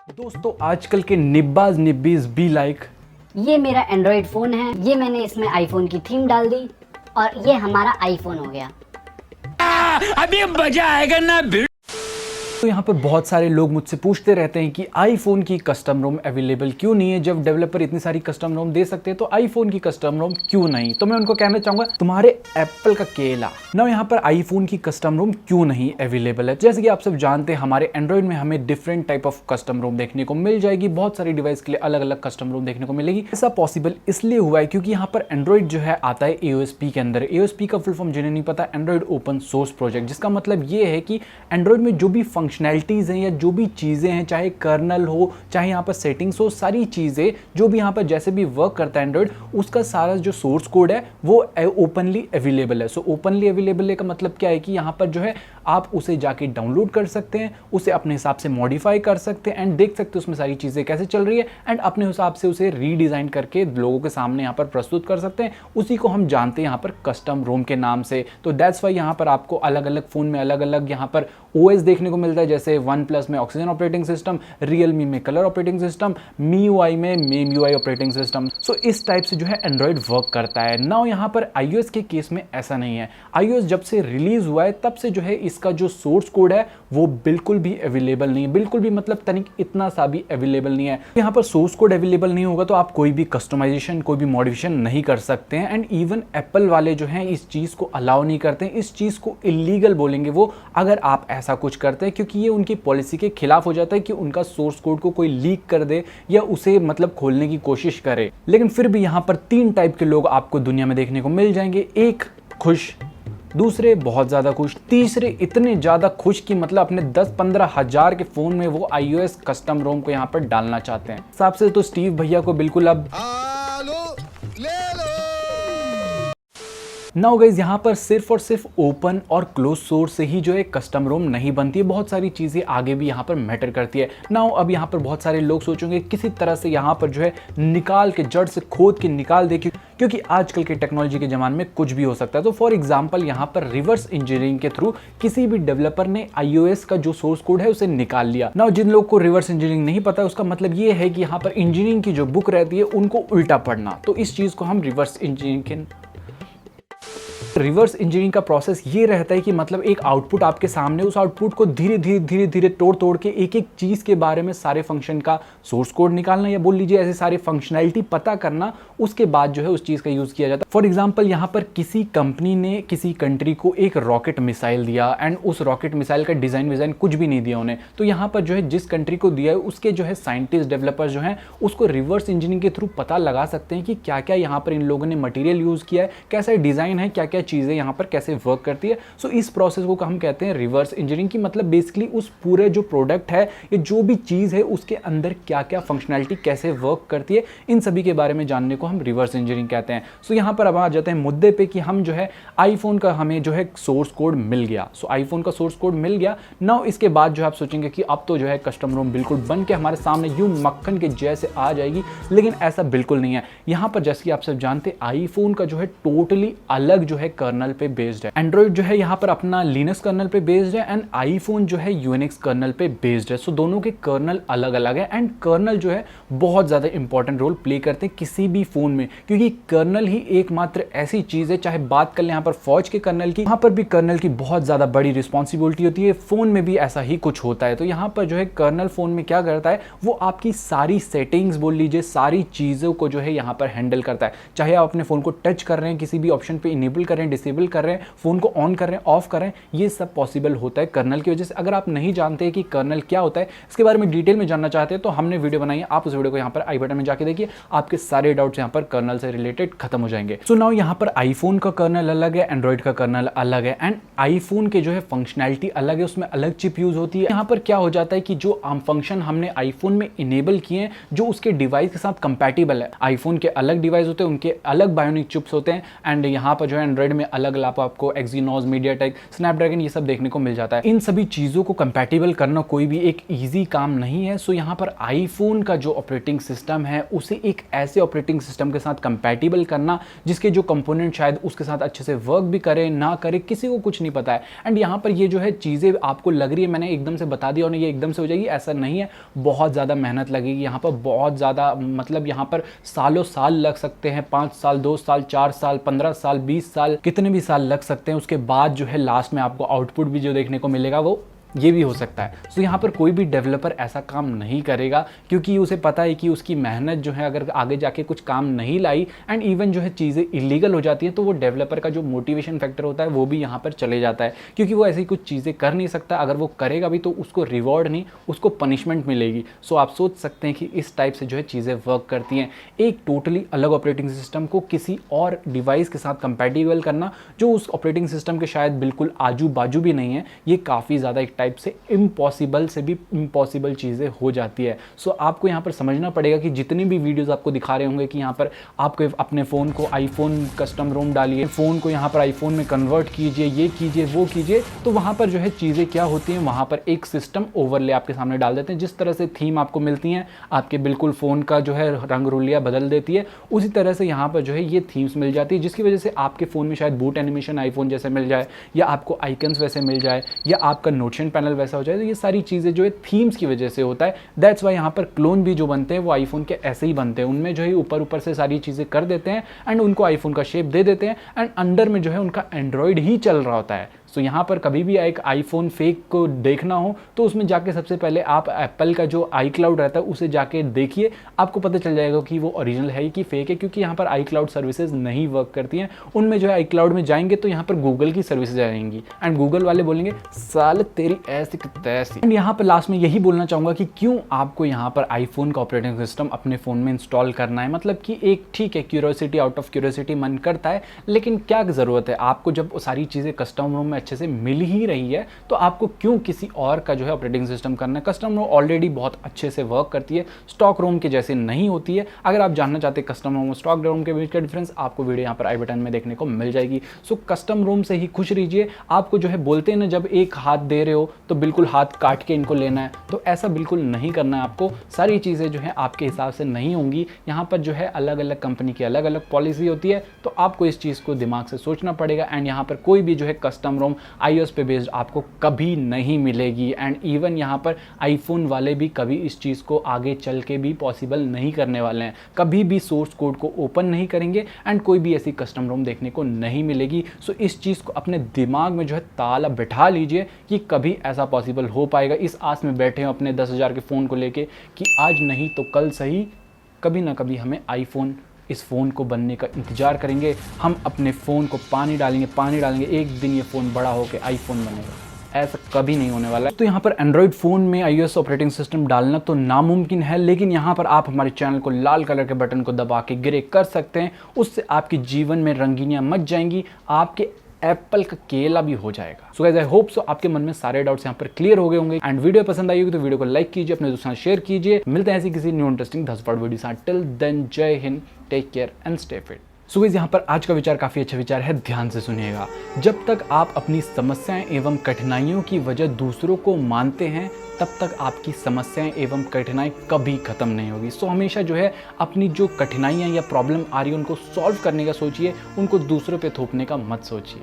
दोस्तों आजकल के निब्बाज निब्बीज बी लाइक ये मेरा एंड्रॉयड फ़ोन है। ये मैंने इसमें आईफोन की थीम डाल दी और ये हमारा आईफोन हो गया। अभी मजा आएगा ना। तो यहाँ पर बहुत सारे लोग मुझसे पूछते रहते हैं कि आईफोन की कस्टम रोम अवेलेबल क्यों नहीं है। जब डेवलपर इतनी सारी कस्टम रोम दे सकते हैं तो आईफोन की कस्टम रोम क्यों नहीं। तो मैं उनको कहना चाहूंगा तुम्हारे एप्पल का केला ना। यहाँ पर आईफोन की कस्टम रोम क्यों नहीं अवेलेबल है। जैसे कि आप सब जानते हैं हमारे एंड्रॉइड में हमें different type of custom ROM देखने को मिल जाएगी। बहुत सारी डिवाइस के लिए अलग अलग कस्टम रोम देखने को मिलेगी। ऐसा पॉसिबल इसलिए हुआ है क्योंकि यहाँ पर एंड्रॉइड जो है आता है AOSP के अंदर। AOSP का फुल फॉर्म जिन्हें नहीं पता, एंड्रॉइड ओपन सोर्स प्रोजेक्ट, जिसका मतलब ये है कि एंड्रॉइड में जो भी फंक्शनैलिटीज हैं या जो भी चीज़ें हैं, चाहे कर्नल हो चाहे यहाँ पर सेटिंग्स हो, सारी चीज़ें जो भी यहाँ पर जैसे भी वर्क करता है एंड्रॉइड, उसका सारा जो सोर्स कोड है वो ओपनली अवेलेबल है। सो ओपनली अवेलेबल है का मतलब क्या है कि यहाँ पर जो है आप उसे जाके डाउनलोड कर सकते हैं, उसे अपने हिसाब से मॉडिफाई कर सकते हैं एंड देख सकते हैं उसमें सारी चीज़ें कैसे चल रही है एंड अपने हिसाब से उसे रीडिज़ाइन करके लोगों के सामने यहाँ पर प्रस्तुत कर सकते हैं। उसी को हम जानते हैं यहाँ पर कस्टम रोम के नाम से। तो दैट्स वाई यहाँ पर आपको अलग अलग फ़ोन में अलग अलग यहाँ पर OS देखने को मिलता है। जैसे OnePlus में ऑक्सीजन ऑपरेटिंग सिस्टम, Realme में कलर ऑपरेटिंग सिस्टम, MIUI में MemeUI ऑपरेटिंग सिस्टम। सो इस टाइप से जो है एंड्रॉइड वर्क करता है। नाउ यहाँ पर iOS के केस में ऐसा नहीं है। iOS जब से रिलीज हुआ है तब से जो है इसका जो सोर्स कोड है वो बिल्कुल भी अवेलेबल नहीं है। बिल्कुल भी मतलब तनिक इतना सा भी अवेलेबल नहीं है। यहाँ पर सोर्स कोड अवेलेबल नहीं होगा तो आप कोई भी कस्टमाइजेशन, कोई भी मॉडिफिकेशन नहीं कर सकते हैं। एंड इवन एप्पल वाले जो हैं इस चीज़ को अलाउ नहीं करते हैं। इस चीज़ को इलीगल बोलेंगे वो अगर आप ऐसा कुछ करते हैं, क्योंकि ये उनकी पॉलिसी के खिलाफ हो जाता है कि उनका सोर्स कोड को कोई लीक कर दे या उसे मतलब खोलने की कोशिश करे। लेकिन फिर भी यहाँ पर 3 टाइप के लोग आपको दुनिया में देखने को मिल जाएंगे। एक खुश, दूसरे बहुत ज़्यादा खुश, तीसरे इतने ज़्यादा खुश कि मतलब अपने 10-15 हज़ार के फ़ोन में वो iOS कस्टम रोम को यहाँ पर डालना चाहते हैं। हिसाब से तो स्टीव भैया को बिल्कुल अब नाउ गाइज यहाँ पर सिर्फ और सिर्फ ओपन और क्लोज सोर्स से ही जो है कस्टम रोम नहीं बनती है। बहुत सारी चीज़ें आगे भी यहाँ पर मैटर करती है। नाउ अब यहाँ पर बहुत सारे लोग सोचेंगे किसी तरह से यहाँ पर जो है निकाल के जड़ से खोद के निकाल दे, क्योंकि आजकल के टेक्नोलॉजी के ज़माने में कुछ भी हो सकता है। तो फॉर एग्जाम्पल यहाँ पर रिवर्स इंजीनियरिंग के थ्रू किसी भी डेवलपर ने iOS का जो सोर्स कोड है उसे निकाल लिया। नाउ जिन लोगों को रिवर्स इंजीनियरिंग नहीं पता उसका मतलब ये है कि यहाँ पर इंजीनियरिंग की जो बुक रहती है उनको उल्टा पढ़ना। तो इस चीज़ को हम रिवर्स इंजीनियरिंग का प्रोसेस ये रहता है कि मतलब एक आउटपुट आपके सामने, उस आउटपुट को धीरे धीरे तोड़ के एक एक चीज़ के बारे में सारे फंक्शन का सोर्स कोड निकालना, या बोल लीजिए ऐसे सारे फंक्शनैलिटी पता करना, उसके बाद जो है उस चीज़ का यूज़ किया जाता है। फॉर एग्जाम्पल यहाँ पर किसी कंपनी ने किसी कंट्री को एक रॉकेट मिसाइल दिया एंड उस रॉकेट मिसाइल का डिज़ाइन कुछ भी नहीं दिया उन्हें। तो यहाँ पर जो है जिस कंट्री को दिया है उसके जो है साइंटिस्ट डेवलपर जो हैं उसको रिवर्स इंजीनियरिंग के थ्रू पता लगा सकते हैं कि क्या क्या यहाँ पर इन लोगों ने मटीरियल यूज़ किया है, कैसा डिज़ाइन है, क्या क्या चीज़ें यहाँ पर कैसे वर्क करती है। सो इस प्रोसेस को हम कहते हैं रिवर्स इंजीनियरिंग की। मतलब बेसिकली उस पूरे जो प्रोडक्ट है या जो भी चीज़ है उसके अंदर क्या क्या फंक्शनैलिटी कैसे वर्क करती है, इन सभी के बारे में जानने को हम रिवर्स इंजीनियरिंग कहते हैं। सो यहाँ पर अब आ जाते हैं मुद्दे पे कि हम जो है आईफोन का हमें जो है सोर्स कोड मिल गया। सो आईफोन का सोर्स कोड मिल गया। नाउ इसके बाद जो है आप सोचेंगे कि अब तो जो है कस्टम रोम बिल्कुल बन के हमारे सामने यूं मक्खन के जैसे आ जाएगी, लेकिन ऐसा बिल्कुल नहीं है। यहाँ पर जैसे कि आप सब जानते हैं आईफोन का जो है टोटली अलग जो है कर्नल पे बेस्ड है। एंड्रॉइड जो है यहाँ पर अपना लिनक्स कर्नल पे बेस्ड है एंड आईफोन जो है यूएनएक्स कर्नल पे बेस्ड है। सो दोनों के कर्नल अलग अलग है एंड कर्नल जो है बहुत ज़्यादा इंपॉर्टेंट रोल प्ले करते हैं किसी भी फ़ोन में, क्योंकि कर्नल ही एकमात्र ऐसी चीज़ है, चाहे बात कर लें यहाँ पर फौज के कर्नल की, यहाँ पर भी कर्नल की बहुत ज़्यादा बड़ी रिस्पॉन्सिबिलिटी होती है। फ़ोन में भी ऐसा ही कुछ होता है। तो यहाँ पर जो है कर्नल फ़ोन में क्या करता है, वो आपकी सारी सेटिंग्स बोल लीजिए, सारी चीज़ों को जो है यहाँ पर हैंडल करता है। चाहे आप अपने फ़ोन को टच कर रहे हैं, किसी भी ऑप्शन पर इनेबल कर रहे हैं, डिसेबल कर रहे हैं, फ़ोन को ऑन कर रहे हैं, ऑफ कर रहे हैं, ये सब पॉसिबल होता है कर्नल की वजह से। अगर आप नहीं जानते कि कर्नल क्या होता है, इसके बारे में डिटेल में जानना चाहते हैं तो हमने वीडियो बनाई है, आप उस वीडियो को यहाँ पर आई बटन में जाके देखिए, आपके सारे डाउट्स यहाँ पर कर्नल से रिलेटेड खत्म हो जाएंगे। सो नाउ यहाँ पर आईफोन का कर्नल अलग है, एंड्रॉइड का कर्नल अलग है एंड आईफोन के जो है फंक्शनैलिटी अलग है, उसमें अलग चिप यूज होती है। यहाँ पर क्या हो जाता है कि जो फंक्शन हमने आईफोन में इनेबल किए हैं जो उसके डिवाइस के साथ कंपैटिबल है, आईफोन के अलग डिवाइस होते हैं, उनके अलग बायोनिक चिप्स होते हैं एंड यहाँ पर जो है एंड्रॉइड एंड्रॉयड में अलग अलग आपको एक्जीनोस, मीडियाटेक, स्नैपड्रैगन ये सब देखने को मिल जाता है। इन सभी चीज़ों को कंपैटिबल करना कोई भी एक ईजी काम नहीं है। सो यहाँ पर आईफोन का जो ऑपरेटिंग सिस्टम है उसे एक ऐसे ऑपरेटिंग सिस्टम के साथ कंपैटिबल करना जिसके जो कंपोनेंट शायद उसके साथ अच्छे से वर्क भी करे ना करे, किसी को कुछ नहीं पता है। एंड यहाँ पर ये जो है चीज़ें आपको लग रही है मैंने एकदम से बता दिया और ये एकदम से हो जाएगी, ऐसा नहीं है। बहुत ज़्यादा मेहनत लगेगी यहाँ पर, बहुत ज़्यादा मतलब यहाँ पर सालों साल लग सकते हैं, 5 साल, 2 साल, 4 साल, 15 साल, 20 साल, कितने भी साल लग सकते हैं। उसके बाद जो है लास्ट में आपको आउटपुट भी जो देखने को मिलेगा वो ये भी हो सकता है। सो यहाँ पर कोई भी डेवलपर ऐसा काम नहीं करेगा क्योंकि उसे पता है कि उसकी मेहनत जो है अगर आगे जाके कुछ काम नहीं लाई एंड इवन जो है चीज़ें इलीगल हो जाती हैं तो वो डेवलपर का जो मोटिवेशन फैक्टर होता है वो भी यहाँ पर चले जाता है, क्योंकि वो ऐसी कुछ चीज़ें कर नहीं सकता। अगर वो करेगा भी तो उसको रिवॉर्ड नहीं, उसको पनिशमेंट मिलेगी। सो आप सोच सकते हैं कि इस टाइप से जो है चीज़ें वर्क करती हैं। एक टोटली अलग ऑपरेटिंग सिस्टम को किसी और डिवाइस के साथ कंपैटिबल करना जो उस ऑपरेटिंग सिस्टम के शायद बिल्कुल आजू बाजू भी नहीं है, ये काफ़ी ज़्यादा एक टाइप से इम्पॉसिबल से भी इम्पॉसिबल चीज़ें हो जाती है। सो आपको यहाँ पर समझना पड़ेगा कि जितनी भी वीडियोस आपको दिखा रहे होंगे कि यहाँ पर आपके अपने फ़ोन को आईफोन कस्टम रोम डालिए, फ़ोन को यहाँ पर आईफोन में कन्वर्ट कीजिए, ये कीजिए वो कीजिए, तो वहाँ पर जो है चीज़ें क्या होती हैं, वहाँ पर एक सिस्टम ओवरले आपके सामने डाल देते हैं। जिस तरह से थीम आपको मिलती हैं आपके बिल्कुल फ़ोन का जो है रंग रोलियाँ बदल देती है, उसी तरह से यहाँ पर जो है ये थीम्स मिल जाती है जिसकी वजह से आपके फ़ोन में शायद बूट एनिमेशन आईफोन जैसे मिल जाए या आपको आइकन्स वैसे मिल जाए या आपका नोटिफिकेशन पैनल वैसा हो जाए। तो ये सारी चीज़ें जो है थीम्स की वजह से होता है। दैट्स वाई यहाँ पर क्लोन भी जो बनते हैं वो आईफोन के ऐसे ही बनते हैं, उनमें जो है ऊपर ऊपर से सारी चीज़ें कर देते हैं एंड उनको आईफोन का शेप दे देते हैं एंड अंडर में जो है उनका एंड्रॉयड ही चल रहा होता है। सो यहाँ पर कभी भी एक आईफोन फेक को देखना हो तो उसमें जाके सबसे पहले आप एप्पल का जो आई क्लाउड रहता है उसे जाके देखिए, आपको पता चल जाएगा कि वो ओरिजिनल है कि फेक है, क्योंकि यहाँ पर आई क्लाउड सर्विसेज नहीं वर्क करती हैं। उनमें जो है आई क्लाउड में जाएंगे तो यहाँ पर गूगल की सर्विसेज आएंगी एंड गूगल वाले बोलेंगे साल तेरी ऐसी की तैसी। एंड यहाँ पर लास्ट में यही बोलना चाहूँगा कि क्यों आपको यहाँ पर आईफोन का ऑपरेटिंग सिस्टम अपने फ़ोन में इंस्टॉल करना है। मतलब कि एक ठीक है क्यूरियोसिटी, आउट ऑफ क्यूरियोसिटी मन करता है, लेकिन क्या ज़रूरत है आपको जब सारी चीज़ें कस्टम रोम में अच्छे से मिल ही रही है तो आपको क्यों किसी और का जो है ऑपरेटिंग सिस्टम करना है। कस्टम रोम ऑलरेडी बहुत अच्छे से वर्क करती है, स्टॉक रोम के जैसे नहीं होती है। अगर आप जानना चाहते हैं कस्टम रोम और स्टॉक रोम के बीच का डिफरेंस, आपको वीडियो यहाँ पर आई बटन में देखने को मिल जाएगी। सो कस्टम रोम से ही खुश रहिए। आपको जो है बोलते हैं ना जब एक हाथ दे रहे हो तो बिल्कुल हाथ काट के इनको लेना है, तो ऐसा बिल्कुल नहीं करना है आपको। सारी चीज़ें जो है आपके हिसाब से नहीं होंगी। यहाँ पर जो है अलग अलग कंपनी की अलग अलग पॉलिसी होती है, तो आपको इस चीज़ को दिमाग से सोचना पड़ेगा। एंड यहाँ पर कोई भी जो है कस्टम रोम iOS पे बेस्ड आपको कभी नहीं मिलेगी एंड इवन यहाँ पर आईफोन वाले भी कभी इस चीज़ को आगे चल के भी पॉसिबल नहीं करने वाले हैं। कभी भी सोर्स कोड को ओपन नहीं करेंगे एंड कोई भी ऐसी कस्टम रोम देखने को नहीं मिलेगी। सो इस चीज़ को अपने दिमाग में जो है ताला बिठा लीजिए कि कभी ऐसा पॉसिबल हो पाएगा। इस आस में बैठे हो अपने 10,000 के फ़ोन को लेके कि आज नहीं तो कल सही कभी ना कभी हमें आईफोन इस फ़ोन को बनने का इंतज़ार करेंगे। हम अपने फ़ोन को पानी डालेंगे, एक दिन ये फ़ोन बड़ा होकर आईफोन बनेगा। ऐसा कभी नहीं होने वाला है। तो यहाँ पर एंड्रॉयड फ़ोन में iOS ऑपरेटिंग सिस्टम डालना तो नामुमकिन है, लेकिन यहाँ पर आप हमारे चैनल को लाल कलर के बटन को दबा के ग्रे कर सकते हैं। उससे आपके जीवन में रंगीनियाँ मच जाएंगी, आपके एप्पल का केला भी हो जाएगा। So guys I hope so आपके मन में सारे डाउट्स यहाँ पर क्लियर हो गए होंगे एंड वीडियो पसंद आई होगी तो वीडियो को लाइक कीजिए, अपने दोस्तों से शेयर कीजिए। मिलते हैं ऐसी किसी न्यू इंटरेस्टिंग 10 पार्ट वीडियो साथ। Till then Jai Hind, take care and stay fit. So guys यहाँ पर आज का विचार काफ़ी अच्छा विचार है, ध्यान से सुनिएगा। जब तक आप अपनी समस्याएं एवं कठिनाइयों की वजह दूसरों को मानते हैं तब तक आपकी समस्याएं एवं कठिनाई कभी ख़त्म नहीं होगी। सो हमेशा जो है अपनी जो कठिनाइयाँ या प्रॉब्लम आ रही है उनको सॉल्व करने का सोचिए, उनको दूसरों पे थोपने का मत सोचिए।